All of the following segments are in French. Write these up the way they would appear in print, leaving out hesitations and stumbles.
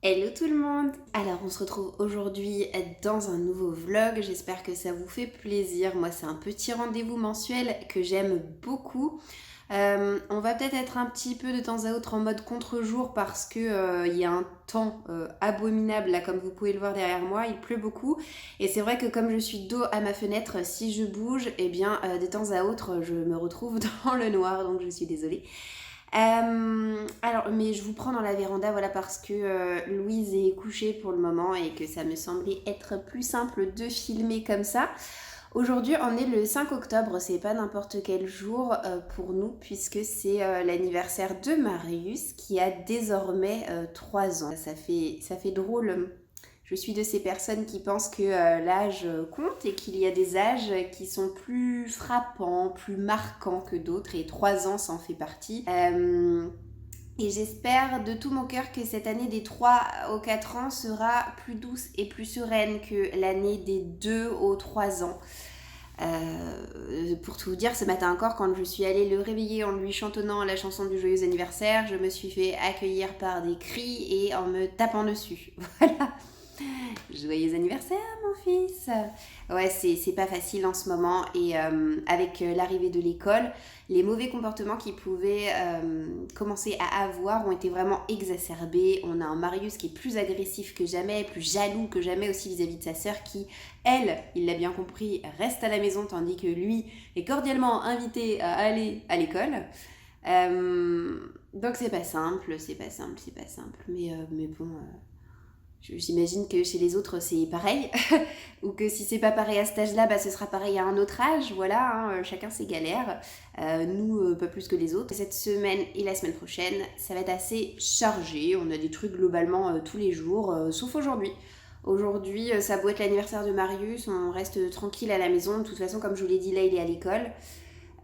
Hello tout le monde! Alors on se retrouve aujourd'hui dans un nouveau vlog, j'espère que ça vous fait plaisir. Moi c'est un petit rendez-vous mensuel que j'aime beaucoup. On va peut-être être un petit peu de temps à autre en mode contre-jour parce que y a un temps abominable là, comme vous pouvez le voir derrière moi, il pleut beaucoup et c'est vrai que comme je suis dos à ma fenêtre, si je bouge, eh bien de temps à autre je me retrouve dans le noir, donc je suis désolée. Alors, mais je vous prends dans la véranda, voilà, parce que Louise est couchée pour le moment et que ça me semblait être plus simple de filmer comme ça. Aujourd'hui, on est le 5 octobre, c'est pas n'importe quel jour pour nous, puisque c'est l'anniversaire de Marius qui a désormais 3 ans. Ça fait drôle. Je suis de ces personnes qui pensent que l'âge compte et qu'il y a des âges qui sont plus frappants, plus marquants que d'autres, et 3 ans ça en fait partie. Et j'espère de tout mon cœur que cette année des 3 aux 4 ans sera plus douce et plus sereine que l'année des 2 aux 3 ans. Pour tout vous dire, ce matin encore, quand je suis allée le réveiller en lui chantonnant la chanson du joyeux anniversaire, je me suis fait accueillir par des cris et en me tapant dessus. Voilà. Joyeux anniversaire mon fils. Ouais, c'est pas facile en ce moment et avec l'arrivée de l'école, les mauvais comportements qu'il pouvait commencer à avoir ont été vraiment exacerbés. On a un Marius qui est plus agressif que jamais, plus jaloux que jamais aussi vis-à-vis de sa sœur qui, elle, il l'a bien compris, reste à la maison tandis que lui est cordialement invité à aller à l'école. Donc c'est pas simple, mais bon... J'imagine que chez les autres c'est pareil, ou que si c'est pas pareil à cet âge-là, bah, ce sera pareil à un autre âge, voilà, hein, chacun ses galères, nous pas plus que les autres. Cette semaine et la semaine prochaine, ça va être assez chargé, on a des trucs globalement tous les jours, sauf aujourd'hui. Aujourd'hui, ça a beau être l'anniversaire de Marius, on reste tranquille à la maison, de toute façon comme je vous l'ai dit là il est à l'école.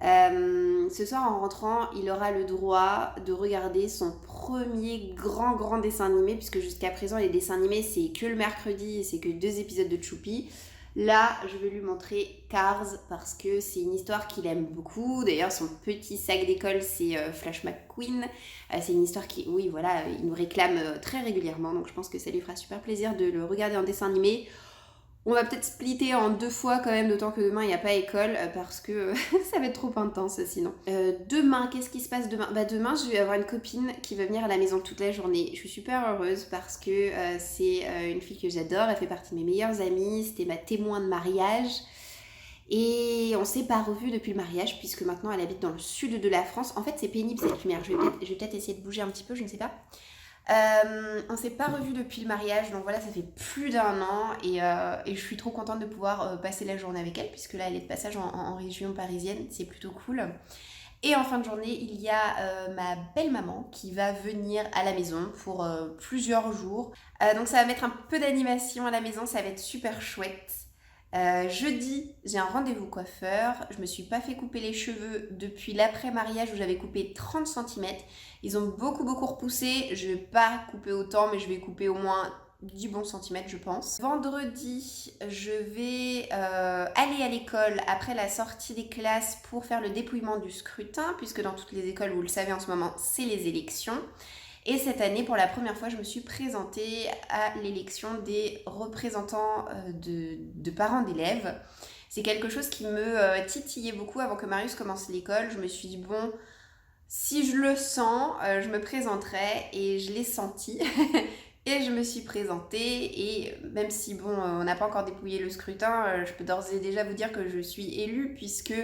Ce soir en rentrant, il aura le droit de regarder son premier grand dessin animé, puisque jusqu'à présent les dessins animés c'est que le mercredi et c'est que 2 épisodes de Choupi. Là je vais lui montrer Cars parce que c'est une histoire qu'il aime beaucoup. D'ailleurs son petit sac d'école c'est Flash McQueen. C'est une histoire qui, oui voilà, il nous réclame très régulièrement, donc je pense que ça lui fera super plaisir de le regarder en dessin animé. On va peut-être splitter en 2 fois quand même, d'autant que demain il n'y a pas école parce que ça va être trop intense sinon. Demain, qu'est-ce qui se passe demain ? Bah demain je vais avoir une copine qui va venir à la maison toute la journée. Je suis super heureuse parce que c'est une fille que j'adore, elle fait partie de mes meilleures amies, c'était ma témoin de mariage. Et on s'est pas revus depuis le mariage puisque maintenant elle habite dans le sud de la France. En fait c'est pénible cette lumière, je vais peut-être essayer de bouger un petit peu, je ne sais pas. On s'est pas revus depuis le mariage, donc voilà, ça fait plus d'1 an et je suis trop contente de pouvoir passer la journée avec elle puisque là elle est de passage en région parisienne, c'est plutôt cool. Et en fin de journée, il y a ma belle-maman qui va venir à la maison pour plusieurs jours. Donc ça va mettre un peu d'animation à la maison, ça va être super chouette. Jeudi, j'ai un rendez-vous coiffeur. Je me suis pas fait couper les cheveux depuis l'après-mariage où j'avais coupé 30 cm. Ils ont beaucoup repoussé. Je vais pas couper autant, mais je vais couper au moins 10 bons centimètres, je pense. Vendredi, je vais aller à l'école après la sortie des classes pour faire le dépouillement du scrutin, puisque dans toutes les écoles, vous le savez en ce moment, c'est les élections. Et cette année, pour la première fois, je me suis présentée à l'élection des représentants de parents d'élèves. C'est quelque chose qui me titillait beaucoup avant que Marius commence l'école. Je me suis dit, bon, si je le sens, je me présenterai et je l'ai senti. Et je me suis présentée et même si bon, on n'a pas encore dépouillé le scrutin, je peux d'ores et déjà vous dire que je suis élue puisque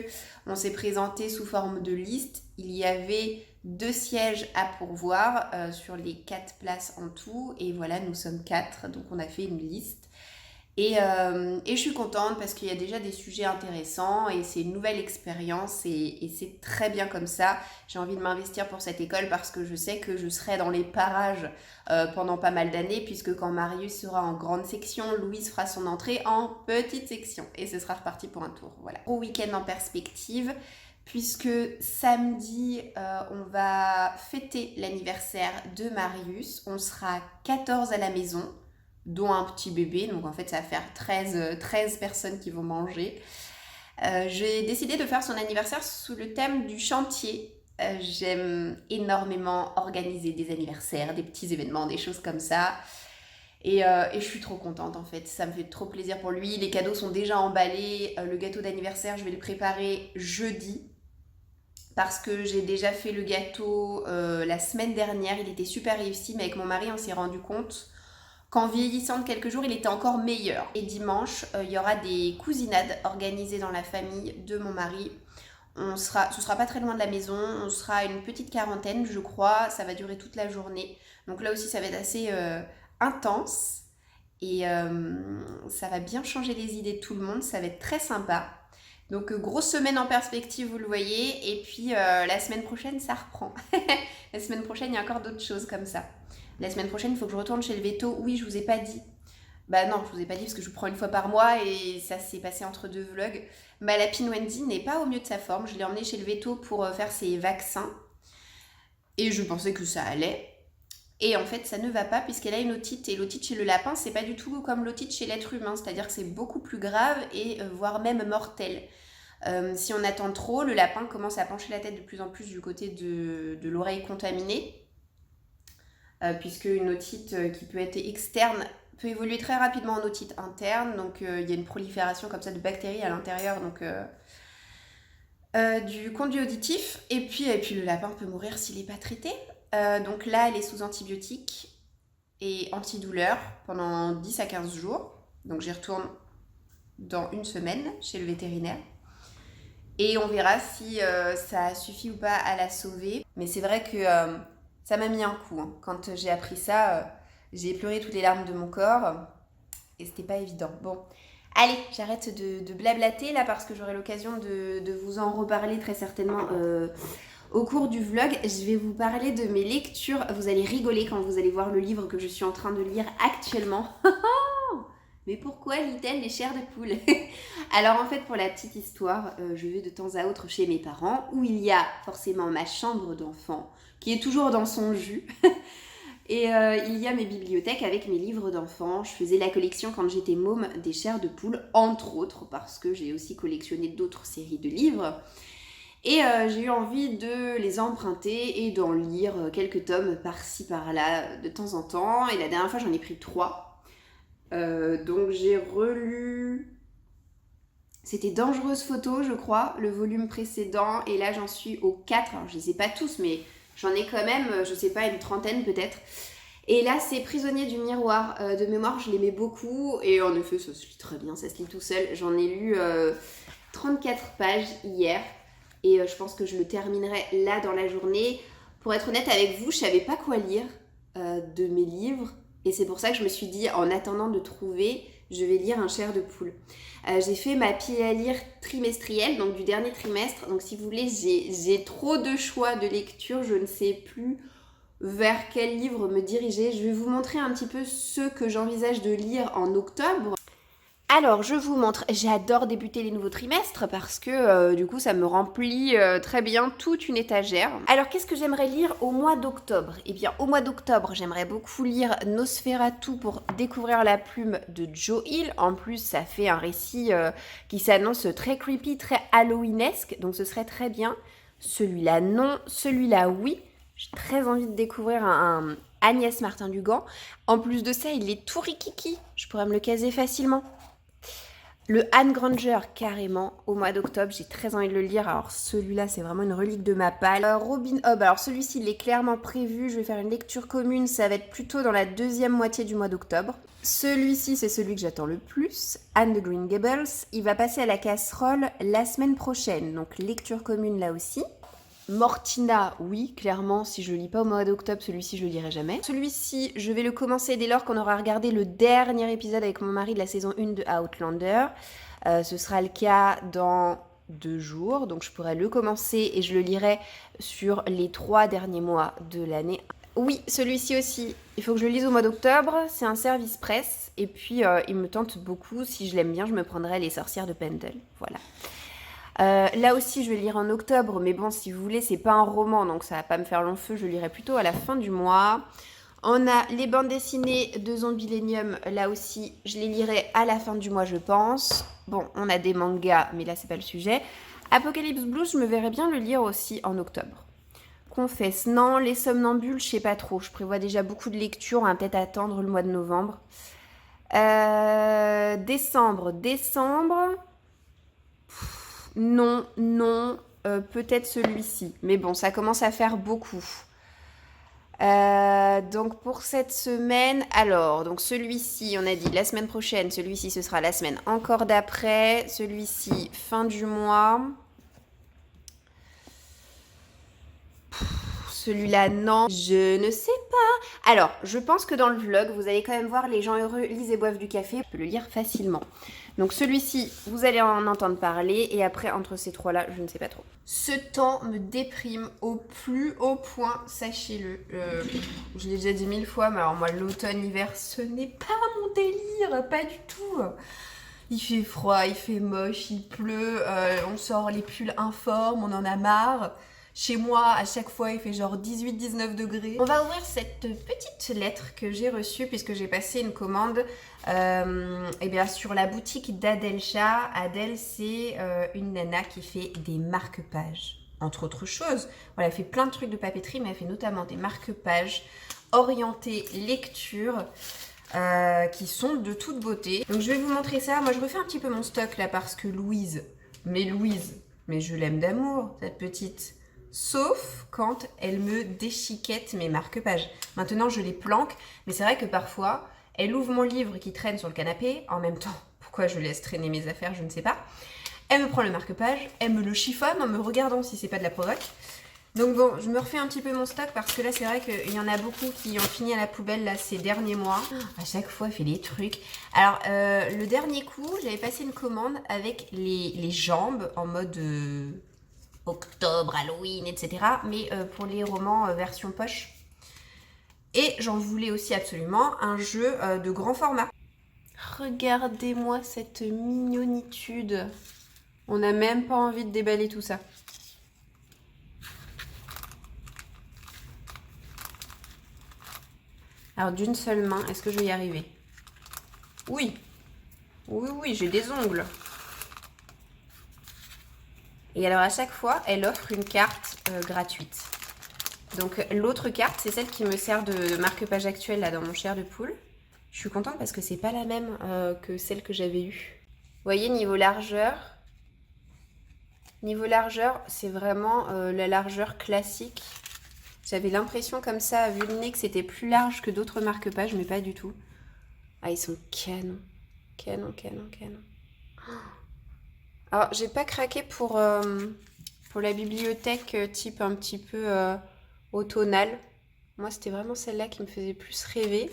on s'est présenté sous forme de liste. Il y avait 2 sièges à pourvoir sur les 4 places en tout et voilà, nous sommes 4, donc on a fait une liste. Et je suis contente parce qu'il y a déjà des sujets intéressants et c'est une nouvelle expérience et c'est très bien comme ça. J'ai envie de m'investir pour cette école parce que je sais que je serai dans les parages pendant pas mal d'années puisque quand Marius sera en grande section, Louise fera son entrée en petite section et ce sera reparti pour un tour. Voilà. Au week-end en perspective puisque samedi, on va fêter l'anniversaire de Marius. On sera 14 à la maison, dont un petit bébé, donc en fait ça va faire 13 personnes qui vont manger. J'ai décidé de faire son anniversaire sous le thème du chantier. J'aime énormément organiser des anniversaires, des petits événements, des choses comme ça. Et je suis trop contente en fait, ça me fait trop plaisir pour lui. Les cadeaux sont déjà emballés, le gâteau d'anniversaire je vais le préparer jeudi parce que j'ai déjà fait le gâteau la semaine dernière, il était super réussi, mais avec mon mari on s'est rendu compte qu'en vieillissant de quelques jours il était encore meilleur. Et dimanche il y aura des cousinades organisées dans la famille de mon mari. Ce sera pas très loin de la maison, on sera une petite quarantaine je crois, ça va durer toute la journée. Donc là aussi ça va être assez intense et ça va bien changer les idées de tout le monde, ça va être très sympa. Donc grosse semaine en perspective, vous le voyez, et puis la semaine prochaine ça reprend. La semaine prochaine il y a encore d'autres choses comme ça. La semaine prochaine il faut que je retourne chez le veto. Oui, je vous ai pas dit. Bah non, je vous ai pas dit parce que je vous prends une fois par mois et ça s'est passé entre deux vlogs. Ma lapine Wendy n'est pas au mieux de sa forme, je l'ai emmenée chez le veto pour faire ses vaccins et je pensais que ça allait. Et en fait, ça ne va pas puisqu'elle a une otite. Et l'otite chez le lapin, c'est pas du tout comme l'otite chez l'être humain. C'est-à-dire que c'est beaucoup plus grave et voire même mortel. Si on attend trop, le lapin commence à pencher la tête de plus en plus du côté de l'oreille contaminée. Puisque une otite qui peut être externe peut évoluer très rapidement en otite interne. Donc il y a une prolifération comme ça de bactéries à l'intérieur. Donc du conduit auditif. Et puis le lapin peut mourir s'il n'est pas traité. Donc là, elle est sous antibiotiques et antidouleur pendant 10 à 15 jours. Donc j'y retourne dans une semaine chez le vétérinaire. Et on verra si ça suffit ou pas à la sauver. Mais c'est vrai que ça m'a mis un coup. Hein. Quand j'ai appris ça, j'ai pleuré toutes les larmes de mon corps. Et c'était pas évident. Bon, allez, j'arrête de blablater là parce que j'aurai l'occasion de vous en reparler très certainement au cours du vlog. Je vais vous parler de mes lectures. Vous allez rigoler quand vous allez voir le livre que je suis en train de lire actuellement. Mais pourquoi lit-elle les chairs de poule? Alors en fait, pour la petite histoire, je vais de temps à autre chez mes parents où il y a forcément ma chambre d'enfant qui est toujours dans son jus. Et il y a mes bibliothèques avec mes livres d'enfants. Je faisais la collection quand j'étais môme des chairs de poule, entre autres, parce que j'ai aussi collectionné d'autres séries de livres. Et j'ai eu envie de les emprunter et d'en lire quelques tomes par-ci par-là de temps en temps. Et la dernière fois, j'en ai pris 3. Donc j'ai relu... C'était Dangereuse Photo, je crois, le volume précédent. Et là, j'en suis au 4. Alors, je les ai pas tous, mais j'en ai quand même, je sais pas, une trentaine peut-être. Et là, c'est Prisonnier du miroir. De mémoire, je l'aimais beaucoup. Et en effet, ça se lit très bien, ça se lit tout seul. J'en ai lu 34 pages hier. Et je pense que je le terminerai là dans la journée. Pour être honnête avec vous, je savais pas quoi lire de mes livres. Et c'est pour ça que je me suis dit, en attendant de trouver, je vais lire un chair de poule. J'ai fait ma pile à lire trimestrielle, donc du dernier trimestre. Donc si vous voulez, j'ai trop de choix de lecture. Je ne sais plus vers quel livre me diriger. Je vais vous montrer un petit peu ceux que j'envisage de lire en octobre. Alors, je vous montre, j'adore débuter les nouveaux trimestres parce que du coup, ça me remplit très bien toute une étagère. Alors, qu'est-ce que j'aimerais lire au mois d'octobre? Eh bien, au mois d'octobre, j'aimerais beaucoup lire Nosferatu pour découvrir la plume de Joe Hill. En plus, ça fait un récit qui s'annonce très creepy, très Halloweenesque, donc ce serait très bien. Celui-là, non. Celui-là, oui. J'ai très envie de découvrir un Agnès Martin-Dugan. En plus de ça, il est tout rikiki. Je pourrais me le caser facilement. Le Anne Granger, carrément, au mois d'octobre, j'ai très envie de le lire. Alors celui-là, c'est vraiment une relique de ma palle. Robin Hobb, alors celui-ci, il est clairement prévu. Je vais faire une lecture commune, ça va être plutôt dans la deuxième moitié du mois d'octobre. Celui-ci, c'est celui que j'attends le plus. Anne de Green Gables, il va passer à la casserole la semaine prochaine. Donc lecture commune là aussi. Mortina, oui, clairement, si je le lis pas au mois d'octobre, celui-ci, je le lirai jamais. Celui-ci, je vais le commencer dès lors qu'on aura regardé le dernier épisode avec mon mari de la saison 1 de Outlander. Ce sera le cas dans 2 jours, donc je pourrai le commencer et je le lirai sur les 3 derniers mois de l'année. Oui, celui-ci aussi, il faut que je le lise au mois d'octobre, c'est un service presse, et puis il me tente beaucoup, si je l'aime bien, je me prendrai Les Sorcières de Pendle, voilà. Là aussi, je vais lire en octobre, mais bon, si vous voulez, c'est pas un roman, donc ça va pas me faire long feu, je lirai plutôt à la fin du mois. On a les bandes dessinées de Zombielenium, là aussi, je les lirai à la fin du mois, je pense. Bon, on a des mangas, mais là, c'est pas le sujet. Apocalypse Blues, je me verrais bien le lire aussi en octobre. Confesse, non, les somnambules, je sais pas trop. Je prévois déjà beaucoup de lectures, on va peut-être attendre le mois de novembre. Décembre. Non, peut-être celui-ci. Mais bon, ça commence à faire beaucoup. Donc pour cette semaine, alors, donc celui-ci, on a dit la semaine prochaine, celui-ci ce sera la semaine encore d'après, celui-ci fin du mois. Celui-là, non, je ne sais pas. Alors, je pense que dans le vlog, vous allez quand même voir les gens heureux lisent et boivent du café. Je peux le lire facilement. Donc celui-ci, vous allez en entendre parler. Et après, entre ces trois-là, je ne sais pas trop. Ce temps me déprime au plus haut point, sachez-le. Je l'ai déjà dit 1000 fois, mais alors moi, l'automne, l'hiver, ce n'est pas mon délire, pas du tout. Il fait froid, il fait moche, il pleut, on sort les pulls informes, on en a marre. Chez moi, à chaque fois, il fait genre 18-19 degrés. On va ouvrir cette petite lettre que j'ai reçue puisque j'ai passé une commande eh bien, sur la boutique d'Adelcha. Adèle, c'est une nana qui fait des marque-pages, entre autres choses. Voilà, elle fait plein de trucs de papeterie, mais elle fait notamment des marque-pages orientés lecture. Qui sont de toute beauté. Donc je vais vous montrer ça. Moi je refais un petit peu mon stock là parce que Louise, mais je l'aime d'amour cette petite. Sauf quand elle me déchiquette mes marque-pages. Maintenant je les planque, mais c'est vrai que parfois elle ouvre mon livre qui traîne sur le canapé. En même temps, pourquoi je laisse traîner mes affaires, je ne sais pas. Elle me prend le marque-page, elle me le chiffonne en me regardant si c'est pas de la provoque. Donc bon, je me refais un petit peu mon stock parce que là c'est vrai qu'il y en a beaucoup qui ont fini à la poubelle là ces derniers mois. À chaque fois, elle fait des trucs. Alors le dernier coup, j'avais passé une commande avec les jambes en mode octobre, Halloween, etc. Mais pour les romans version poche. Et j'en voulais aussi absolument un jeu de grand format. Regardez-moi cette mignonitude. On n'a même pas envie de déballer tout ça. Alors d'une seule main, est-ce que je vais y arriver? Oui. Oui, j'ai des ongles. Et alors à chaque fois, elle offre une carte gratuite. Donc l'autre carte, c'est celle qui me sert de marque-page actuelle là dans mon chair de poule. Je suis contente parce que c'est pas la même que celle que j'avais eue. Vous voyez, niveau largeur, c'est vraiment la largeur classique. J'avais l'impression comme ça, vu le nez, que c'était plus large que d'autres marque-pages, mais pas du tout. Ah, ils sont canons. Canon. Alors, j'ai pas craqué pour la bibliothèque type un petit peu automnale. Moi, c'était vraiment celle-là qui me faisait plus rêver.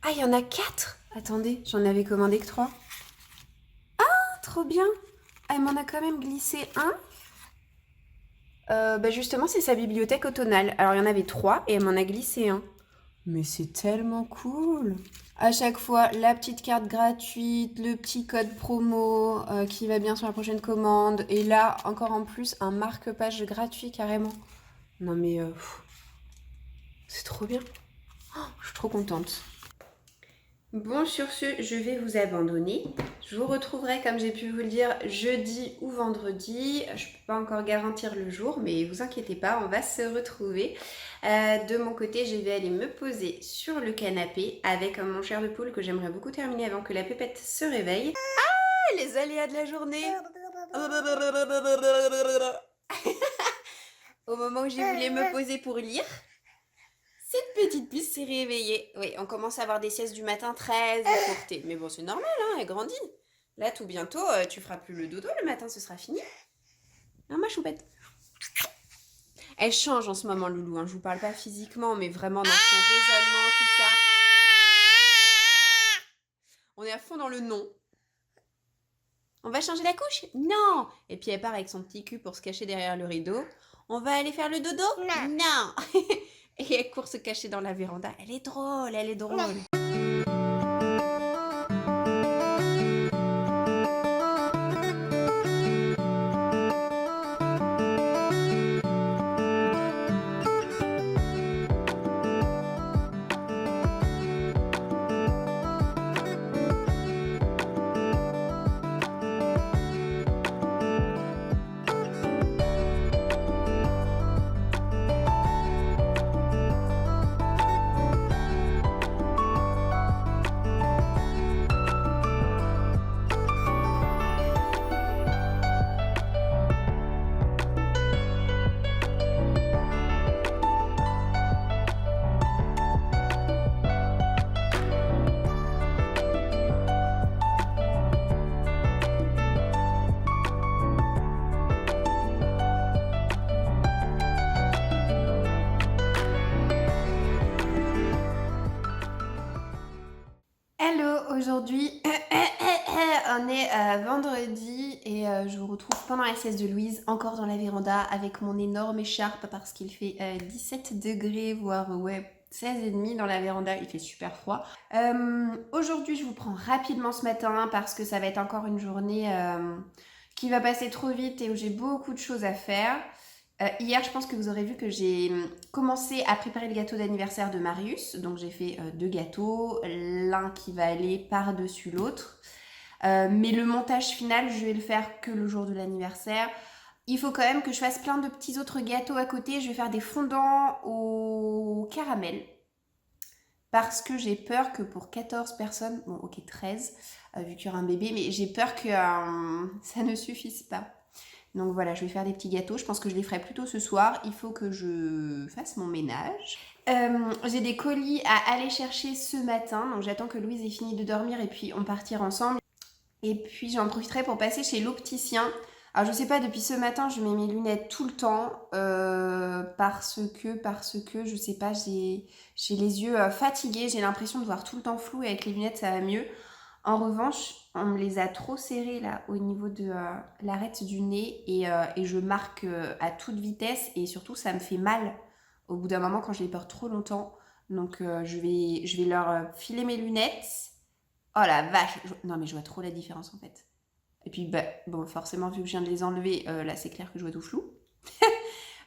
Ah, il y en a 4! Attendez, j'en avais commandé que 3. Ah, trop bien! Ah, elle m'en a quand même glissé un. Bah justement, c'est sa bibliothèque automnale. Alors, il y en avait 3 et elle m'en a glissé un. Mais c'est tellement cool! À chaque fois, la petite carte gratuite, le petit code promo qui va bien sur la prochaine commande. Et là, encore en plus, un marque-page gratuit carrément. Non mais, c'est trop bien. Oh, je suis trop contente. Bon, sur ce, je vais vous abandonner. Je vous retrouverai, comme j'ai pu vous le dire, jeudi ou vendredi. Je ne peux pas encore garantir le jour, mais vous inquiétez pas, on va se retrouver. De mon côté, je vais aller me poser sur le canapé avec mon chair de poule que j'aimerais beaucoup terminer avant que la pépette se réveille. Ah, les aléas de la journée! Au moment où j'ai voulu me poser pour lire, cette petite puce s'est réveillée. Oui, on commence à avoir des siestes du matin très écourtées. Mais bon, c'est normal, hein, elle grandit. Là, tout bientôt, tu feras plus le dodo le matin, ce sera fini. Non, ma choupette. Elle change en ce moment, Loulou. Hein. Je vous parle pas physiquement, mais vraiment dans son raisonnement, tout ça. On est à fond dans le non. On va changer la couche? Non. Et puis elle part avec son petit cul pour se cacher derrière le rideau. On va aller faire le dodo? Non. Et elle court se cacher dans la véranda. Elle est drôle, elle est drôle. Non. Aujourd'hui, on est vendredi et je vous retrouve pendant la sieste de Louise, encore dans la véranda avec mon énorme écharpe parce qu'il fait 17 degrés, voire 16,5 dans la véranda, il fait super froid. Aujourd'hui, je vous prends rapidement ce matin parce que ça va être encore une journée qui va passer trop vite et où j'ai beaucoup de choses à faire. Hier, je pense que vous aurez vu que j'ai commencé à préparer le gâteau d'anniversaire de Marius. Donc j'ai fait 2 gâteaux, l'un qui va aller par-dessus l'autre. Mais le montage final, je vais le faire que le jour de l'anniversaire. Il faut quand même que je fasse plein de petits autres gâteaux à côté. Je vais faire des fondants au caramel. Parce que j'ai peur que pour 14 personnes, bon ok 13, vu qu'il y aura un bébé, mais j'ai peur que ça ne suffise pas. Donc voilà, je vais faire des petits gâteaux. Je pense que je les ferai plutôt ce soir. Il faut que je fasse mon ménage. J'ai des colis à aller chercher ce matin. Donc j'attends que Louise ait fini de dormir et puis on partira ensemble. Et puis j'en profiterai pour passer chez l'opticien. Alors je sais pas, depuis ce matin, je mets mes lunettes tout le temps. Parce que, je sais pas, j'ai les yeux fatigués. J'ai l'impression de voir tout le temps flou et avec les lunettes, ça va mieux. En revanche, on me les a trop serrés là au niveau de l'arête du nez et je marque à toute vitesse et surtout ça me fait mal au bout d'un moment quand je les porte trop longtemps. Donc je vais leur filer mes lunettes. Oh la vache, non mais je vois trop la différence en fait. Et puis bah, bon, forcément vu que je viens de les enlever, là c'est clair que je vois tout flou.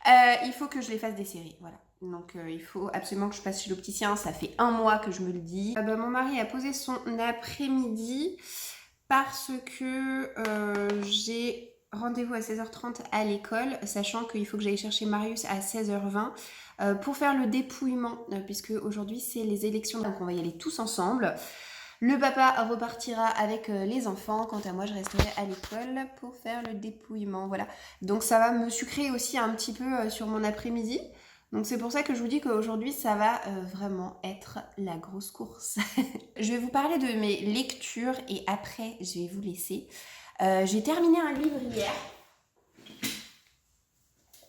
Il faut que je les fasse desserrer, voilà. Donc il faut absolument que je passe chez l'opticien, ça fait 1 mois que je me le dis. Mon mari a posé son après-midi parce que j'ai rendez-vous à 16h30 à l'école, sachant qu'il faut que j'aille chercher Marius à 16h20 pour faire le dépouillement, puisque aujourd'hui c'est les élections, donc on va y aller tous ensemble. Le papa repartira avec les enfants, quant à moi je resterai à l'école pour faire le dépouillement, voilà. Donc ça va me sucrer aussi un petit peu sur mon après-midi. Donc c'est pour ça que je vous dis qu'aujourd'hui ça va vraiment être la grosse course. Je vais vous parler de mes lectures et après je vais vous laisser. J'ai terminé un livre hier.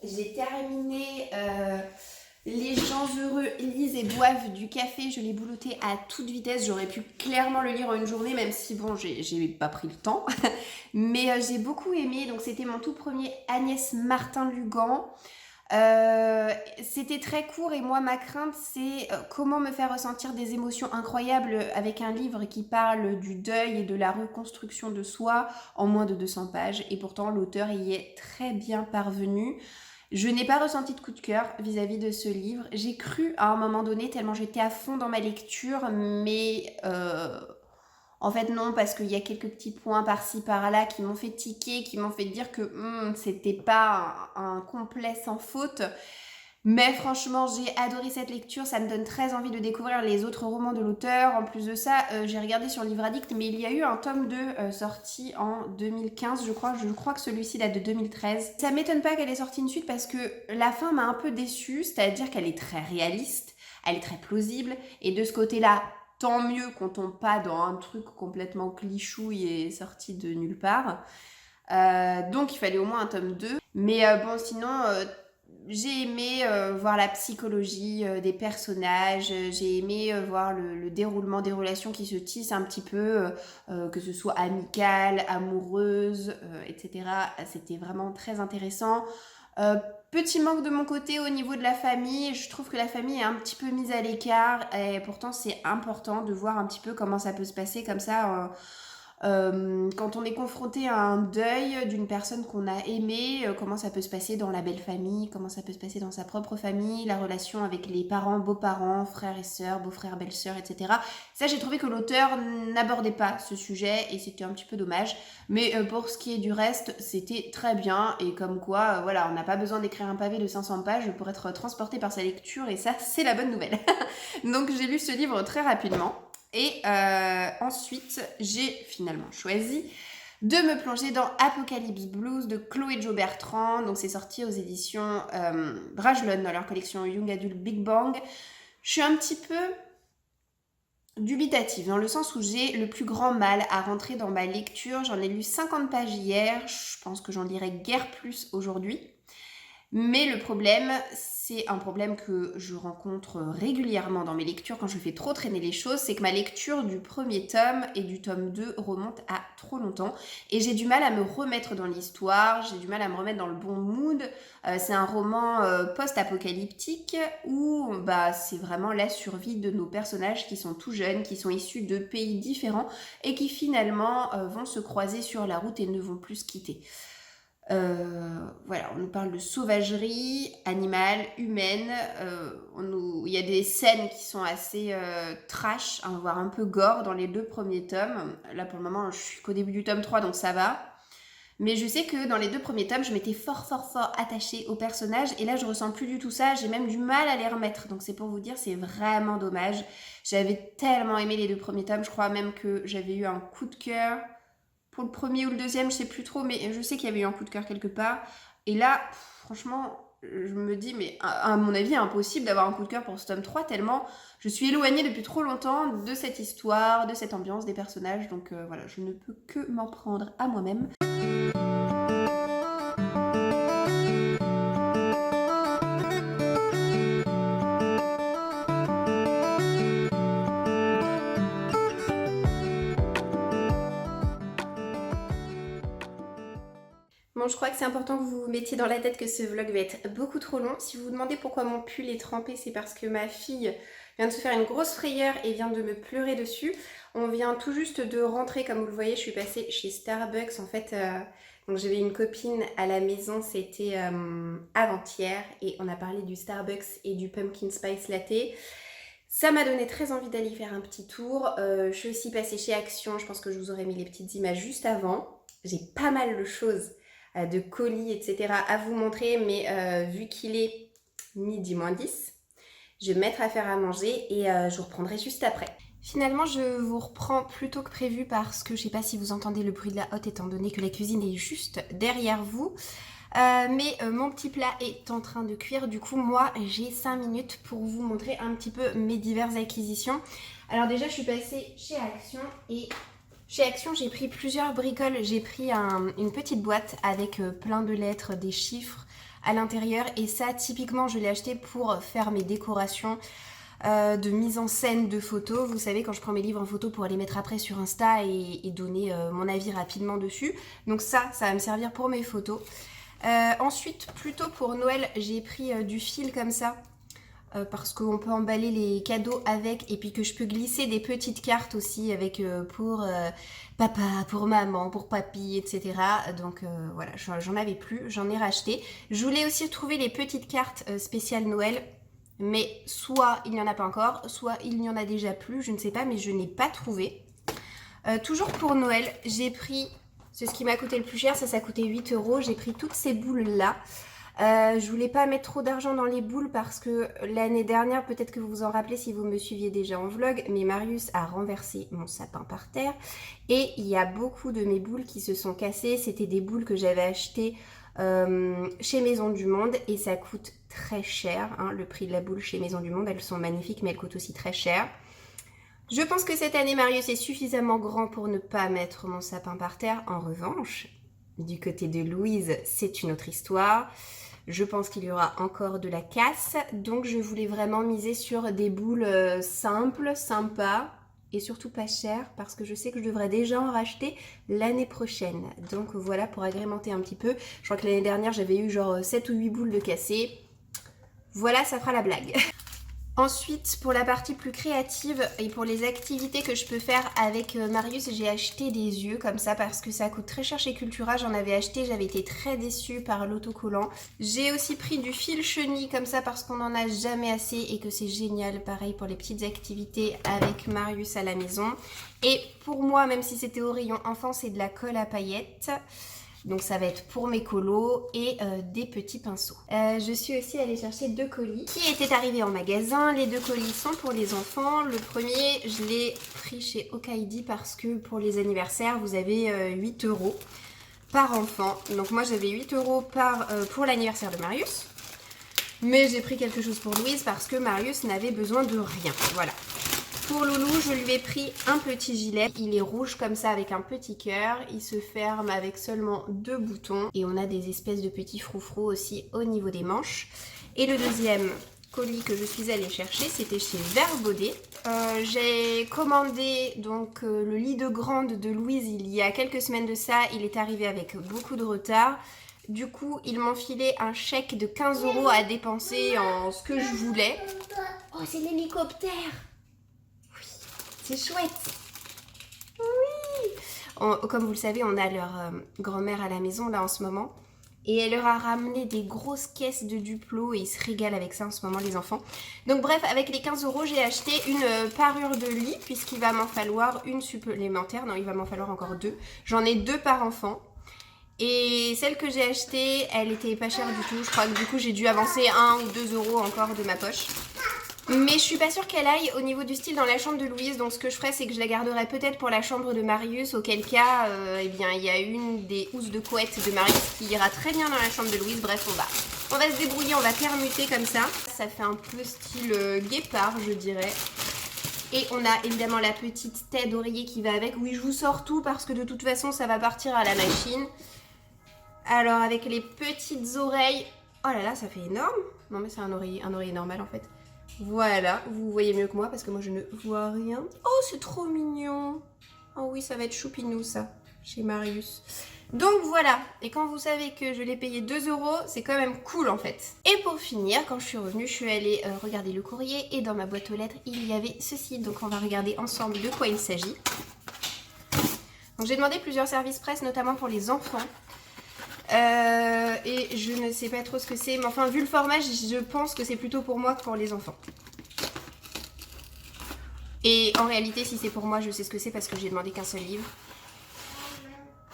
J'ai terminé Les gens heureux lisent et boivent du café. Je l'ai bouloté à toute vitesse. J'aurais pu clairement le lire en une journée, même si bon, j'ai pas pris le temps. Mais j'ai beaucoup aimé. Donc c'était mon tout premier Agnès Martin-Lugan. C'était très court et moi ma crainte c'est comment me faire ressentir des émotions incroyables avec un livre qui parle du deuil et de la reconstruction de soi en moins de 200 pages et pourtant l'auteur y est très bien parvenu. Je n'ai pas ressenti de coup de cœur vis-à-vis de ce livre. J'ai cru à un moment donné tellement j'étais à fond dans ma lecture, mais en fait non, parce qu'il y a quelques petits points par-ci par-là qui m'ont fait tiquer, qui m'ont fait dire que c'était pas un complet sans faute. Mais franchement, j'ai adoré cette lecture, ça me donne très envie de découvrir les autres romans de l'auteur. En plus de ça, j'ai regardé sur Livre Addict, mais il y a eu un tome 2 sorti en 2015, je crois. Je crois que celui-ci date de 2013. Ça m'étonne pas qu'elle ait sorti une suite parce que la fin m'a un peu déçue, c'est-à-dire qu'elle est très réaliste, elle est très plausible, et de ce côté-là, tant mieux qu'on tombe pas dans un truc complètement clichouille et sorti de nulle part. Donc il fallait au moins un tome 2. Mais bon, sinon, j'ai aimé voir la psychologie des personnages, j'ai aimé voir le déroulement des relations qui se tissent un petit peu, que ce soit amicales, amoureuses, etc. C'était vraiment très intéressant. Petit manque de mon côté au niveau de la famille, je trouve que la famille est un petit peu mise à l'écart et pourtant c'est important de voir un petit peu comment ça peut se passer comme ça quand on est confronté à un deuil d'une personne qu'on a aimée, comment ça peut se passer dans la belle famille, comment ça peut se passer dans sa propre famille, la relation avec les parents, beaux-parents, frères et sœurs, beaux-frères, belles-sœurs, etc. Ça, j'ai trouvé que l'auteur n'abordait pas ce sujet et c'était un petit peu dommage. Mais pour ce qui est du reste, c'était très bien et comme quoi, voilà, on n'a pas besoin d'écrire un pavé de 500 pages pour être transporté par sa lecture et ça, c'est la bonne nouvelle. Donc j'ai lu ce livre très rapidement. Et ensuite, j'ai finalement choisi de me plonger dans Apocalypse Blues de Chloé Jo Bertrand. Donc c'est sorti aux éditions Brajlon dans leur collection Young Adult Big Bang. Je suis un petit peu dubitative dans le sens où j'ai le plus grand mal à rentrer dans ma lecture. J'en ai lu 50 pages hier, je pense que j'en lirai guère plus aujourd'hui. Mais le problème, c'est un problème que je rencontre régulièrement dans mes lectures quand je fais trop traîner les choses, c'est que ma lecture du premier tome et du tome 2 remonte à trop longtemps et j'ai du mal à me remettre dans l'histoire, j'ai du mal à me remettre dans le bon mood. C'est un roman post-apocalyptique où c'est vraiment la survie de nos personnages qui sont tout jeunes, qui sont issus de pays différents et qui finalement vont se croiser sur la route et ne vont plus se quitter. Voilà, on nous parle de sauvagerie animale, humaine. Il y a des scènes qui sont assez trash, voire un peu gore dans les 2 premiers tomes. Là, pour le moment, je suis qu'au début du tome 3, donc ça va. Mais je sais que dans les 2 premiers tomes, je m'étais fort attachée aux personnages. Et là, je ressens plus du tout ça. J'ai même du mal à les remettre. Donc c'est pour vous dire, c'est vraiment dommage. J'avais tellement aimé les 2 premiers tomes. Je crois même que j'avais eu un coup de cœur pour le premier ou le deuxième, je sais plus trop, mais je sais qu'il y avait eu un coup de cœur quelque part. Et là, franchement, je me dis, mais à mon avis, impossible d'avoir un coup de cœur pour ce tome 3, tellement je suis éloignée depuis trop longtemps de cette histoire, de cette ambiance, des personnages. Donc voilà, je ne peux que m'en prendre à moi-même. Bon, je crois que c'est important que vous vous mettiez dans la tête que ce vlog va être beaucoup trop long. Si vous vous demandez pourquoi mon pull est trempé, c'est parce que ma fille vient de se faire une grosse frayeur et vient de me pleurer dessus. On vient tout juste de rentrer, comme vous le voyez, je suis passée chez Starbucks. En fait, donc j'avais une copine à la maison, c'était avant-hier, et on a parlé du Starbucks et du Pumpkin Spice Latte. Ça m'a donné très envie d'aller faire un petit tour. Je suis aussi passée chez Action, je pense que je vous aurais mis les petites images juste avant. J'ai pas mal de choses, de colis, etc. à vous montrer, mais vu qu'il est midi moins 10, je vais me mettre à faire à manger et je vous reprendrai juste après. Finalement, je vous reprends plus tôt que prévu parce que je sais pas si vous entendez le bruit de la hotte étant donné que la cuisine est juste derrière vous. Mais mon petit plat est en train de cuire, du coup moi j'ai 5 minutes pour vous montrer un petit peu mes diverses acquisitions. Alors déjà je suis passée chez Action et chez Action j'ai pris plusieurs bricoles. J'ai pris une petite boîte avec plein de lettres, des chiffres à l'intérieur et ça typiquement je l'ai acheté pour faire mes décorations de mise en scène de photos. Vous savez, quand je prends mes livres en photo pour les mettre après sur Insta et donner mon avis rapidement dessus. Donc ça va me servir pour mes photos. Ensuite, plutôt pour Noël, j'ai pris du fil comme ça parce qu'on peut emballer les cadeaux avec et puis que je peux glisser des petites cartes aussi avec pour papa, pour maman, pour papy, etc. Donc voilà, j'en avais plus, j'en ai racheté. Je voulais aussi trouver les petites cartes spéciales Noël, mais soit il n'y en a pas encore, soit il n'y en a déjà plus, je ne sais pas, mais je n'ai pas trouvé. Toujours pour Noël, j'ai pris... C'est ce qui m'a coûté le plus cher, ça coûtait 8 €. J'ai pris toutes ces boules-là. Je voulais pas mettre trop d'argent dans les boules parce que l'année dernière, peut-être que vous vous en rappelez si vous me suiviez déjà en vlog, mais Marius a renversé mon sapin par terre. Et il y a beaucoup de mes boules qui se sont cassées. C'était des boules que j'avais achetées chez Maison du Monde et ça coûte très cher. Le prix de la boule chez Maison du Monde, elles sont magnifiques mais elles coûtent aussi très cher. Je pense que cette année, Marius est suffisamment grand pour ne pas mettre mon sapin par terre. En revanche, du côté de Louise, c'est une autre histoire. Je pense qu'il y aura encore de la casse. Donc, je voulais vraiment miser sur des boules simples, sympas et surtout pas chères parce que je sais que je devrais déjà en racheter l'année prochaine. Donc, voilà pour agrémenter un petit peu. Je crois que l'année dernière, j'avais eu genre 7 ou 8 boules de cassées. Voilà, ça fera la blague. Ensuite, pour la partie plus créative et pour les activités que je peux faire avec Marius, j'ai acheté des yeux comme ça parce que ça coûte très cher chez Cultura. J'en avais acheté, j'avais été très déçue par l'autocollant. J'ai aussi pris du fil chenille comme ça parce qu'on n'en a jamais assez et que c'est génial. Pareil pour les petites activités avec Marius à la maison. Et pour moi, même si c'était au rayon enfant, c'est de la colle à paillettes. Donc ça va être pour mes colos et des petits pinceaux. Je suis aussi allée chercher 2 colis qui étaient arrivés en magasin. Les 2 colis sont pour les enfants. Le premier, je l'ai pris chez Okaidi parce que pour les anniversaires, vous avez 8 € par enfant. Donc moi j'avais 8 € pour l'anniversaire de Marius. Mais j'ai pris quelque chose pour Louise parce que Marius n'avait besoin de rien. Voilà. Pour Loulou, je lui ai pris un petit gilet. Il est rouge comme ça avec un petit cœur. Il se ferme avec seulement 2 boutons. Et on a des espèces de petits froufrous aussi au niveau des manches. Et le deuxième colis que je suis allée chercher, c'était chez Vert Baudet. J'ai commandé donc le lit de grande de Louise il y a quelques semaines de ça. Il est arrivé avec beaucoup de retard. Du coup, ils m'ont filé un chèque de 15 € à dépenser en ce que je voulais. Oh, c'est l'hélicoptère! Oui, c'est chouette! Oui! Comme vous le savez, on a leur grand-mère à la maison là en ce moment. Et elle leur a ramené des grosses caisses de Duplo et ils se régalent avec ça en ce moment les enfants. Donc bref, avec les 15 € j'ai acheté une parure de lit puisqu'il va m'en falloir une supplémentaire. Non, il va m'en falloir encore 2. J'en ai 2 par enfant. Et celle que j'ai achetée, elle était pas chère du tout. Je crois que du coup j'ai dû avancer 1 ou 2 € encore de ma poche. Mais je suis pas sûre qu'elle aille au niveau du style dans la chambre de Louise. Donc ce que je ferai, c'est que je la garderai peut-être pour la chambre de Marius. Auquel cas, eh bien, il y a une des housses de couette de Marius qui ira très bien dans la chambre de Louise. Bref, on va se débrouiller, on va permuter comme ça. Ça fait un peu style guépard, je dirais. Et on a évidemment la petite tête d'oreiller qui va avec. Oui, je vous sors tout parce que de toute façon, ça va partir à la machine. Alors, avec les petites oreilles... Oh là là, ça fait énorme. Non, mais c'est un oreiller normal en fait. Voilà, vous voyez mieux que moi parce que moi je ne vois rien. Oh, c'est trop mignon. Oh oui, ça va être choupinou ça, chez Marius. Donc voilà, et quand vous savez que je l'ai payé 2 €, c'est quand même cool en fait. Et pour finir, quand je suis revenue, je suis allée regarder le courrier et dans ma boîte aux lettres, il y avait ceci. Donc on va regarder ensemble de quoi il s'agit. Donc j'ai demandé plusieurs services presse, notamment pour les enfants. Et je ne sais pas trop ce que c'est, mais enfin vu le format, je pense que c'est plutôt pour moi que pour les enfants. Et en réalité, si c'est pour moi, je sais ce que c'est parce que j'ai demandé qu'un seul livre.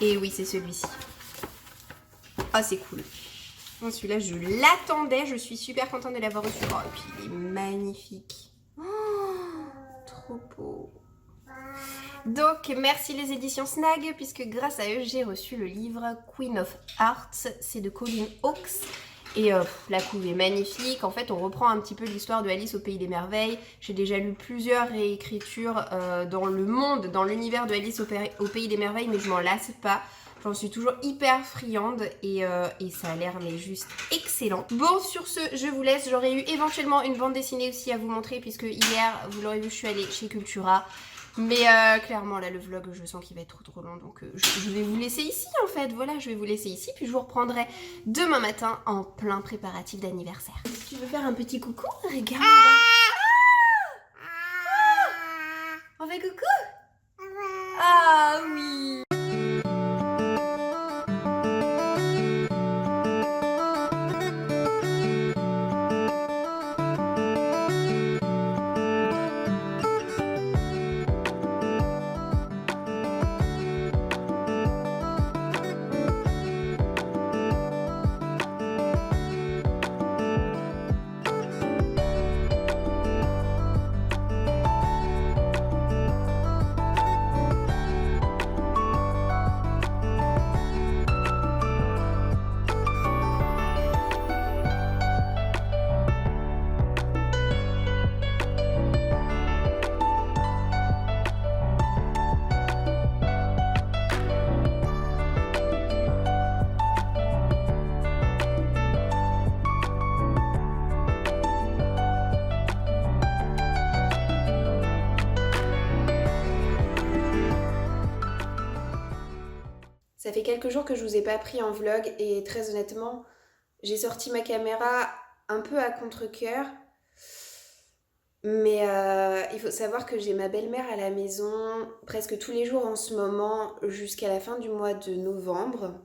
Et oui, c'est celui-ci. Ah, c'est cool. Bon, celui-là, je l'attendais, je suis super contente de l'avoir reçu. Oh, et puis il est magnifique. Oh, trop beau. Donc merci les éditions Snag puisque grâce à eux j'ai reçu le livre Queen of Hearts, c'est de Colleen Hawkes et la couve est magnifique. En fait on reprend un petit peu l'histoire de Alice au Pays des Merveilles. J'ai déjà lu plusieurs réécritures dans le monde, dans l'univers de Alice au Pays des Merveilles, mais je m'en lasse pas. J'en suis toujours hyper friande et ça a l'air mais juste excellent. Bon, sur ce, je vous laisse. J'aurais eu éventuellement une bande dessinée aussi à vous montrer puisque hier, vous l'aurez vu, je suis allée chez Cultura. Mais clairement là le vlog je sens qu'il va être trop long donc je vais vous laisser ici en fait, voilà je vais vous laisser ici puis je vous reprendrai demain matin en plein préparatif d'anniversaire. Tu veux faire un petit coucou? Regarde. On fait coucou? Ah oui. Ça fait quelques jours que je vous ai pas pris en vlog et très honnêtement, j'ai sorti ma caméra un peu à contre-cœur. Mais il faut savoir que j'ai ma belle-mère à la maison presque tous les jours en ce moment jusqu'à la fin du mois de novembre.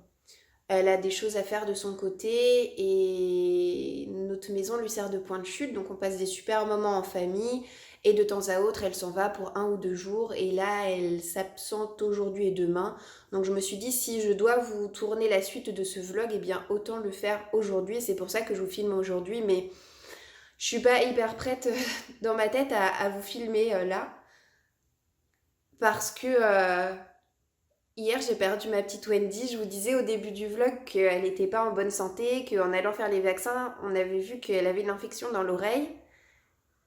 Elle a des choses à faire de son côté et notre maison lui sert de point de chute, donc on passe des super moments en famille et de temps à autre elle s'en va pour 1 ou 2 jours et là elle s'absente aujourd'hui et demain. Donc je me suis dit si je dois vous tourner la suite de ce vlog, eh bien autant le faire aujourd'hui. C'est pour ça que je vous filme aujourd'hui, mais je suis pas hyper prête dans ma tête à vous filmer là parce que hier j'ai perdu ma petite Wendy. Je vous disais au début du vlog qu'elle n'était pas en bonne santé, qu'en allant faire les vaccins on avait vu qu'elle avait une infection dans l'oreille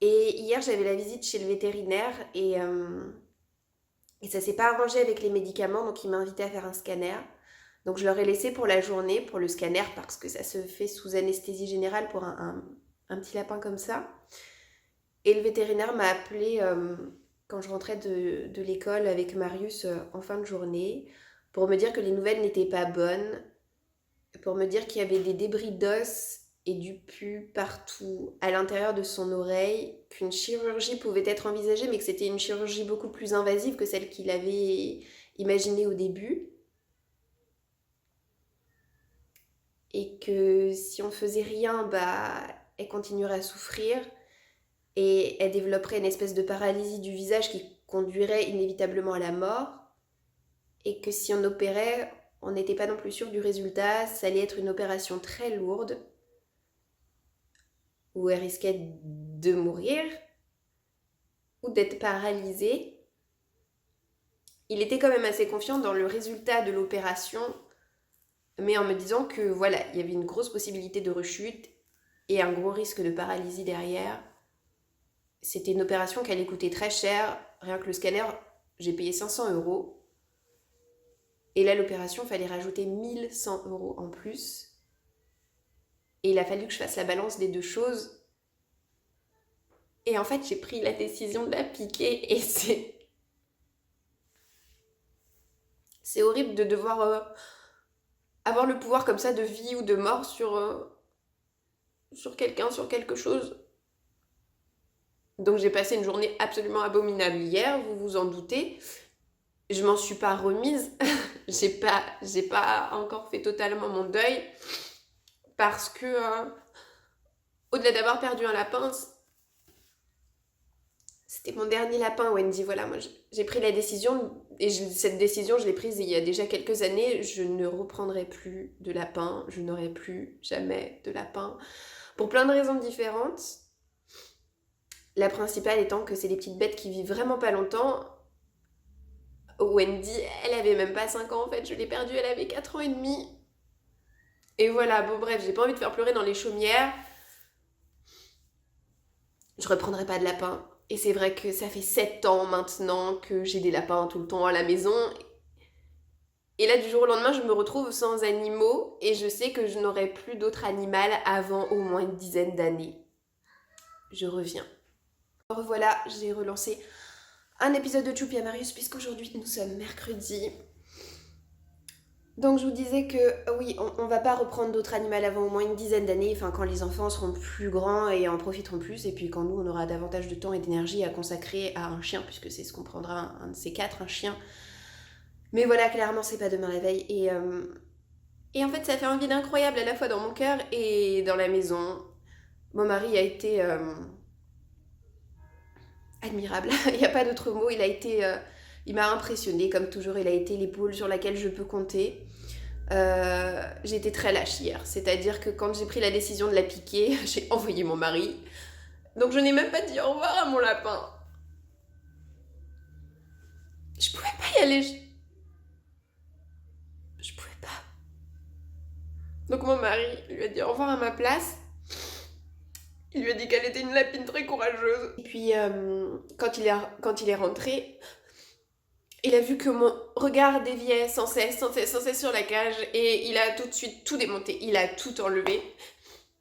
Et hier, j'avais la visite chez le vétérinaire et ça s'est pas arrangé avec les médicaments, donc il m'a invité à faire un scanner. Donc je leur ai laissé pour la journée, pour le scanner, parce que ça se fait sous anesthésie générale pour un petit lapin comme ça. Et le vétérinaire m'a appelé quand je rentrais de l'école avec Marius en fin de journée pour me dire que les nouvelles n'étaient pas bonnes, pour me dire qu'il y avait des débris d'os et du pus partout à l'intérieur de son oreille, qu'une chirurgie pouvait être envisagée, mais que c'était une chirurgie beaucoup plus invasive que celle qu'il avait imaginée au début. Et que si on faisait rien, bah, elle continuerait à souffrir et elle développerait une espèce de paralysie du visage qui conduirait inévitablement à la mort. Et que si on opérait, on n'était pas non plus sûr du résultat, ça allait être une opération très lourde où elle risquait de mourir ou d'être paralysée. Il était quand même assez confiant dans le résultat de l'opération, mais en me disant que voilà, il y avait une grosse possibilité de rechute et un gros risque de paralysie derrière. C'était une opération qui allait coûter très cher. Rien que le scanner, j'ai payé 500 €. Et là, l'opération, il fallait rajouter 1100 € en plus. Et il a fallu que je fasse la balance des deux choses. Et en fait, j'ai pris la décision de la piquer et c'est horrible de devoir avoir le pouvoir comme ça de vie ou de mort sur quelqu'un, sur quelque chose. Donc j'ai passé une journée absolument abominable hier, vous vous en doutez. Je m'en suis pas remise. j'ai pas encore fait totalement mon deuil parce que au-delà d'avoir perdu un lapin, c'était mon dernier lapin, Wendy. Voilà, moi j'ai pris la décision et cette décision je l'ai prise il y a déjà quelques années. Je ne reprendrai plus de lapin, je n'aurai plus jamais de lapin pour plein de raisons différentes. La principale étant que c'est des petites bêtes qui vivent vraiment pas longtemps. Wendy, elle avait même pas 5 ans en fait, je l'ai perdue, elle avait 4 ans et demi. Et voilà, bon bref, j'ai pas envie de faire pleurer dans les chaumières. Je reprendrai pas de lapin. Et c'est vrai que ça fait 7 ans maintenant que j'ai des lapins tout le temps à la maison. Et là, du jour au lendemain, je me retrouve sans animaux et je sais que je n'aurai plus d'autres animaux avant au moins une dizaine d'années. Je reviens. Revoilà, j'ai relancé un épisode de Choupi à Marius puisqu'aujourd'hui nous sommes mercredi. Donc je vous disais que oui, on va pas reprendre d'autres animaux avant au moins une dizaine d'années, enfin quand les enfants seront plus grands et en profiteront plus, et puis quand nous on aura davantage de temps et d'énergie à consacrer à un chien, puisque c'est ce qu'on prendra, un de ces quatre, un chien. Mais voilà, clairement c'est pas demain la veille. Et en fait ça fait un vide incroyable à la fois dans mon cœur et dans la maison. Mon mari a été admirable, il n'y a pas d'autre mot, il m'a impressionné comme toujours, il a été l'épaule sur laquelle je peux compter. J'ai été très lâche hier, c'est-à-dire que quand j'ai pris la décision de la piquer, j'ai envoyé mon mari. Donc je n'ai même pas dit au revoir à mon lapin. Je pouvais pas y aller. Je pouvais pas. Donc mon mari lui a dit au revoir à ma place. Il lui a dit qu'elle était une lapine très courageuse. Et puis quand il est rentré, il a vu que mon regard déviait sans cesse sur la cage et il a tout de suite tout démonté, il a tout enlevé.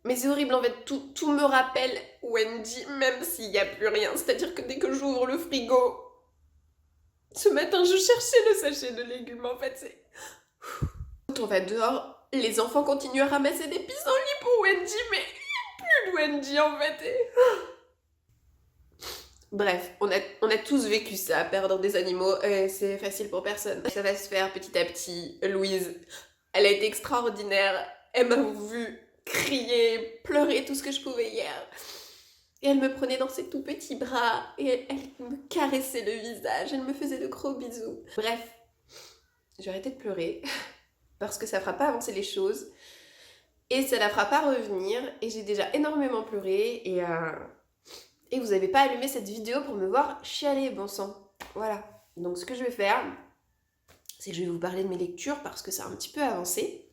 Mais c'est horrible en fait, tout me rappelle Wendy, même s'il n'y a plus rien. C'est-à-dire que dès que j'ouvre le frigo, ce matin je cherchais le sachet de légumes en fait, c'est... Quand on va dehors, les enfants continuent à ramasser des pissenlits pour Wendy, mais il n'y a plus de Wendy en fait. Bref, on a tous vécu ça, perdre des animaux, c'est facile pour personne. Ça va se faire petit à petit. Louise, elle a été extraordinaire, elle m'a vu crier, pleurer tout ce que je pouvais hier. Et elle me prenait dans ses tout petits bras, et elle me caressait le visage, elle me faisait de gros bisous. Bref, j'ai arrêté de pleurer, parce que ça fera pas avancer les choses, et ça la fera pas revenir, et j'ai déjà énormément pleuré, et vous n'avez pas allumé cette vidéo pour me voir chialer, bon sang. Voilà. Donc ce que je vais faire, c'est que je vais vous parler de mes lectures parce que ça a un petit peu avancé.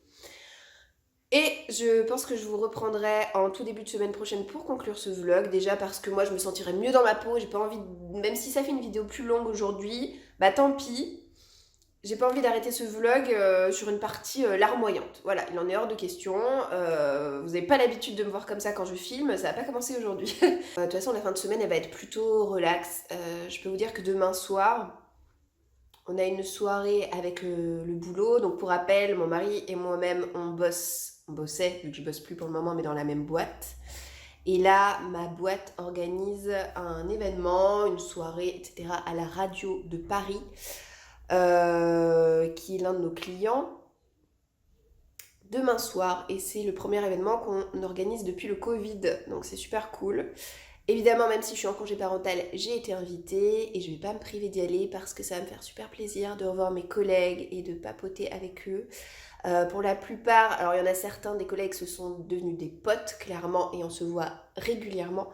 Et je pense que je vous reprendrai en tout début de semaine prochaine pour conclure ce vlog. Déjà parce que moi je me sentirais mieux dans ma peau. J'ai pas envie, même si ça fait une vidéo plus longue aujourd'hui, bah tant pis. J'ai pas envie d'arrêter ce vlog sur une partie larmoyante. Voilà, il en est hors de question. Vous avez pas l'habitude de me voir comme ça quand je filme, ça va pas commencer aujourd'hui. De toute façon, la fin de semaine, elle va être plutôt relax. Je peux vous dire que demain soir, on a une soirée avec le boulot. Donc pour rappel, mon mari et moi-même, on bossait, vu que je bosse plus pour le moment, mais dans la même boîte. Et là, ma boîte organise un événement, une soirée, etc. à la radio de Paris. Qui est l'un de nos clients demain soir, et c'est le premier événement qu'on organise depuis le Covid, donc c'est super cool. Évidemment, même si je suis en congé parental, j'ai été invitée et je vais pas me priver d'y aller parce que ça va me faire super plaisir de revoir mes collègues et de papoter avec eux. Pour la plupart, alors il y en a certains des collègues se sont devenus des potes clairement et on se voit régulièrement,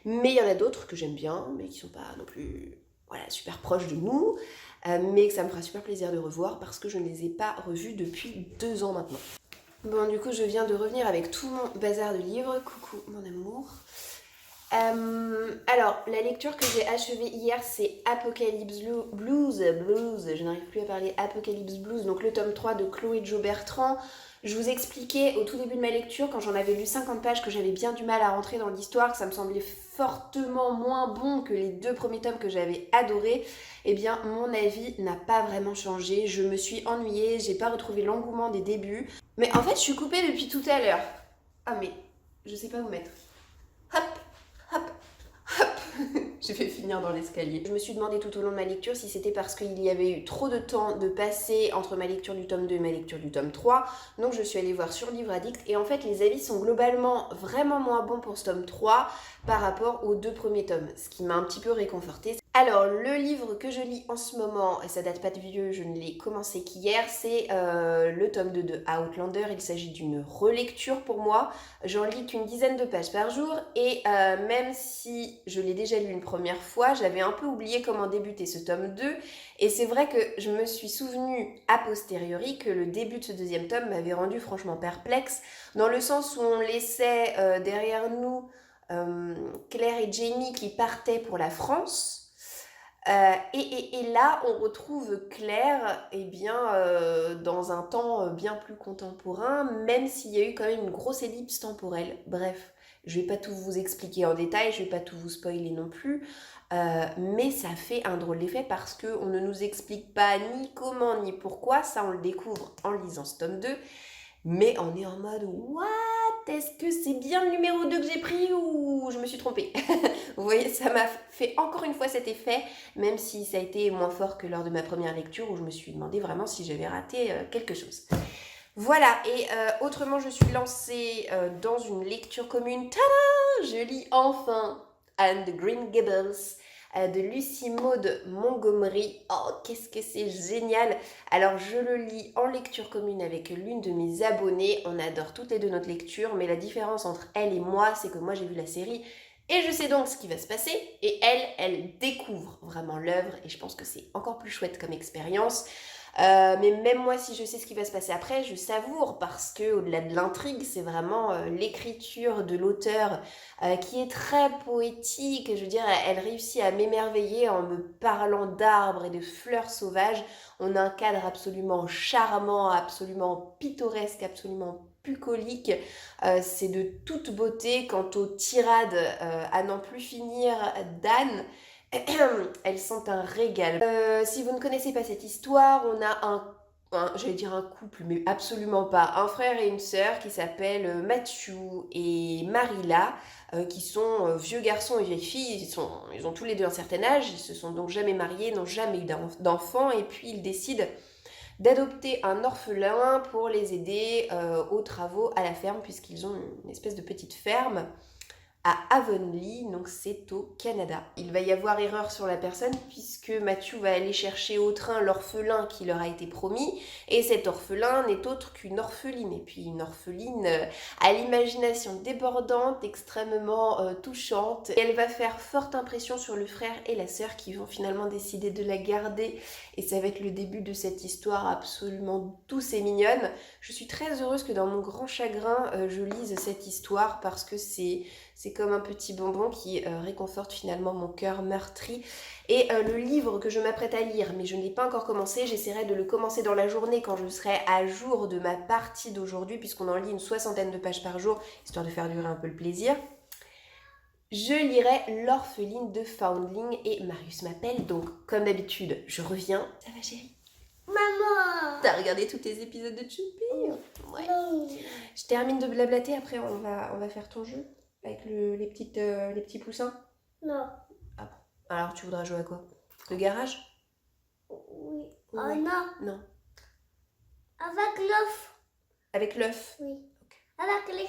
mais il y en a d'autres que j'aime bien mais qui sont pas non plus super proches de nous. Mais que ça me fera super plaisir de revoir parce que je ne les ai pas revus depuis 2 ans maintenant. Bon, du coup, je viens de revenir avec tout mon bazar de livres. Coucou, mon amour. Alors, la lecture que j'ai achevée hier, c'est Apocalypse Blues. Je n'arrive plus à parler. Apocalypse Blues, donc le tome 3 de Chloé Jo Bertrand. Je vous expliquais au tout début de ma lecture, quand j'en avais lu 50 pages, que j'avais bien du mal à rentrer dans l'histoire, que ça me semblait fortement moins bon que les 2 premiers tomes que j'avais adorés. Eh bien, mon avis n'a pas vraiment changé. Je me suis ennuyée, j'ai pas retrouvé l'engouement des débuts. Mais en fait, je suis coupée depuis tout à l'heure. Ah mais, je sais pas où mettre. Hop, hop, hop. Je vais finir dans l'escalier. Je me suis demandé tout au long de ma lecture si c'était parce qu'il y avait eu trop de temps de passer entre ma lecture du tome 2 et ma lecture du tome 3. Donc je suis allée voir sur Livre Addict et en fait les avis sont globalement vraiment moins bons pour ce tome 3 par rapport aux 2 premiers tomes, ce qui m'a un petit peu réconfortée. Alors le livre que je lis en ce moment, et ça date pas de vieux, je ne l'ai commencé qu'hier, c'est le tome 2 de Outlander. Il s'agit d'une relecture pour moi. J'en lis qu'une dizaine de pages par jour et même si je l'ai déjà lu une première fois, j'avais un peu oublié comment débuter ce tome 2 et c'est vrai que je me suis souvenue a posteriori que le début de ce 2e tome m'avait rendu franchement perplexe dans le sens où on laissait derrière nous Claire et Jamie qui partaient pour la France. Et là, on retrouve Claire dans un temps bien plus contemporain, même s'il y a eu quand même une grosse ellipse temporelle. Bref, je vais pas tout vous expliquer en détail, je vais pas tout vous spoiler non plus, mais ça fait un drôle d'effet parce qu'on ne nous explique pas ni comment ni pourquoi, ça on le découvre en lisant ce tome 2, mais on est en mode « What ? Est-ce que c'est bien le numéro 2 que j'ai pris ou je me suis trompée ?» Vous voyez, ça m'a fait encore une fois cet effet, même si ça a été moins fort que lors de ma première lecture où je me suis demandé vraiment si j'avais raté quelque chose. Voilà, et autrement, je suis lancée dans une lecture commune. Tada ! Je lis enfin Anne de Green Gables de Lucie Maud Montgomery. Oh, qu'est-ce que c'est génial! Alors, je le lis en lecture commune avec l'une de mes abonnées. On adore toutes les deux notre lecture, mais la différence entre elle et moi, c'est que moi, j'ai vu la série et je sais donc ce qui va se passer. Et elle découvre vraiment l'œuvre et je pense que c'est encore plus chouette comme expérience. Mais même moi, si je sais ce qui va se passer après, je savoure parce que au-delà de l'intrigue, c'est vraiment l'écriture de l'auteur qui est très poétique. Je veux dire, elle réussit à m'émerveiller en me parlant d'arbres et de fleurs sauvages. On a un cadre absolument charmant, absolument pittoresque, absolument bucolique. C'est de toute beauté. Quant aux tirades à n'en plus finir d'Anne, elles sont un régal. Si vous ne connaissez pas cette histoire, on a j'allais dire un couple, mais absolument pas. Un frère et une sœur qui s'appellent Matthew et Marilla, qui sont vieux garçons et vieilles filles. Ils ont tous les deux un certain âge, ils se sont donc jamais mariés, n'ont jamais eu d'enfants, et puis ils décident d'adopter un orphelin pour les aider aux travaux à la ferme, puisqu'ils ont une espèce de petite ferme à Avonlea, donc c'est au Canada. Il va y avoir erreur sur la personne puisque Matthew va aller chercher au train l'orphelin qui leur a été promis et cet orphelin n'est autre qu'une orpheline et puis une orpheline à l'imagination débordante, extrêmement touchante. Et elle va faire forte impression sur le frère et la sœur qui vont finalement décider de la garder et ça va être le début de cette histoire absolument douce et mignonne. Je suis très heureuse que dans mon grand chagrin je lise cette histoire parce que c'est comme un petit bonbon qui réconforte finalement mon cœur meurtri. Et le livre que je m'apprête à lire, mais je ne l'ai pas encore commencé, j'essaierai de le commencer dans la journée quand je serai à jour de ma partie d'aujourd'hui, puisqu'on en lit une 60aine de pages par jour, histoire de faire durer un peu le plaisir. Je lirai L'orpheline de Foundling et Marius m'appelle, donc comme d'habitude, je reviens. Ça va chérie? Maman! T'as regardé tous tes épisodes de Choupi? Ouais. Je termine de blablater, après on va faire ton jeu avec les petits poussins. Non. Ah bon. Alors tu voudras jouer à quoi? Le garage? Oui. Ouais. Oh non. Non. Avec l'œuf. Avec l'œuf? Oui. Avec les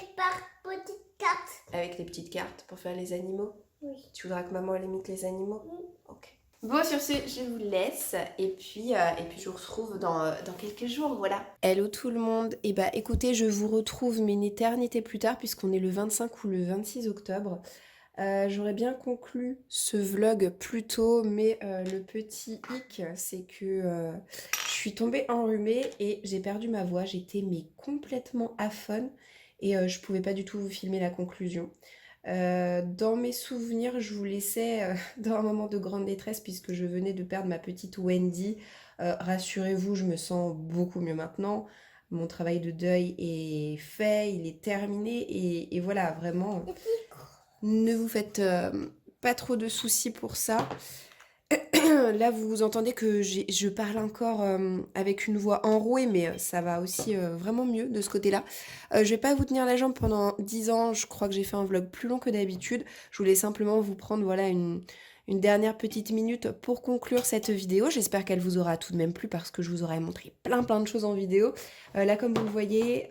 petites cartes. Avec les petites cartes pour faire les animaux? Oui. Tu voudras que maman elle imite les animaux? Oui. Ok. Bon, sur ce, je vous laisse et puis je vous retrouve dans quelques jours, voilà. Hello tout le monde. Et bah écoutez, je vous retrouve mais une éternité plus tard puisqu'on est le 25 ou le 26 octobre. J'aurais bien conclu ce vlog plus tôt, mais le petit hic, c'est que je suis tombée enrhumée et j'ai perdu ma voix. J'étais mais complètement aphone et je pouvais pas du tout vous filmer la conclusion. Dans mes souvenirs, je vous laissais dans un moment de grande détresse puisque je venais de perdre ma petite Wendy. Rassurez-vous, je me sens beaucoup mieux maintenant. Mon travail de deuil est fait, il est terminé et voilà, vraiment, ne vous faites pas trop de soucis pour ça. Là, vous entendez que je parle encore avec une voix enrouée, mais ça va aussi vraiment mieux de ce côté-là. Je vais pas vous tenir la jambe pendant 10 ans, je crois que j'ai fait un vlog plus long que d'habitude. Je voulais simplement vous prendre voilà, une dernière petite minute pour conclure cette vidéo. J'espère qu'elle vous aura tout de même plu parce que je vous aurai montré plein de choses en vidéo. Là, comme vous le voyez,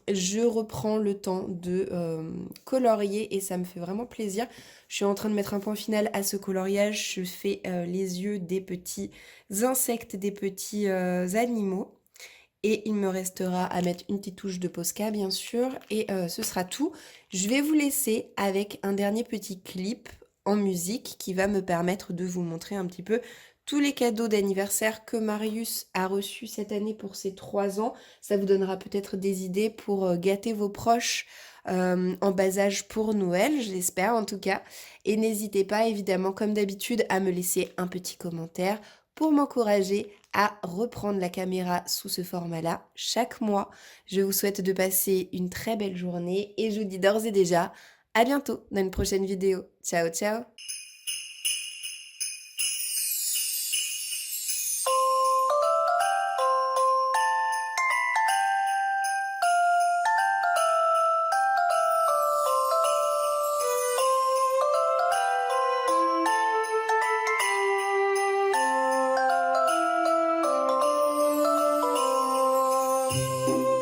je reprends le temps de colorier et ça me fait vraiment plaisir. Je suis en train de mettre un point final à ce coloriage. Je fais les yeux des petits insectes, des petits animaux. Et il me restera à mettre une petite touche de Posca, bien sûr. Et ce sera tout. Je vais vous laisser avec un dernier petit clip en musique qui va me permettre de vous montrer un petit peu tous les cadeaux d'anniversaire que Marius a reçus cette année pour ses 3 ans. Ça vous donnera peut-être des idées pour gâter vos proches en bas âge pour Noël, je l'espère en tout cas. Et n'hésitez pas évidemment comme d'habitude à me laisser un petit commentaire pour m'encourager à reprendre la caméra sous ce format-là chaque mois. Je vous souhaite de passer une très belle journée et je vous dis d'ores et déjà à bientôt dans une prochaine vidéo. Ciao ciao! Thank you.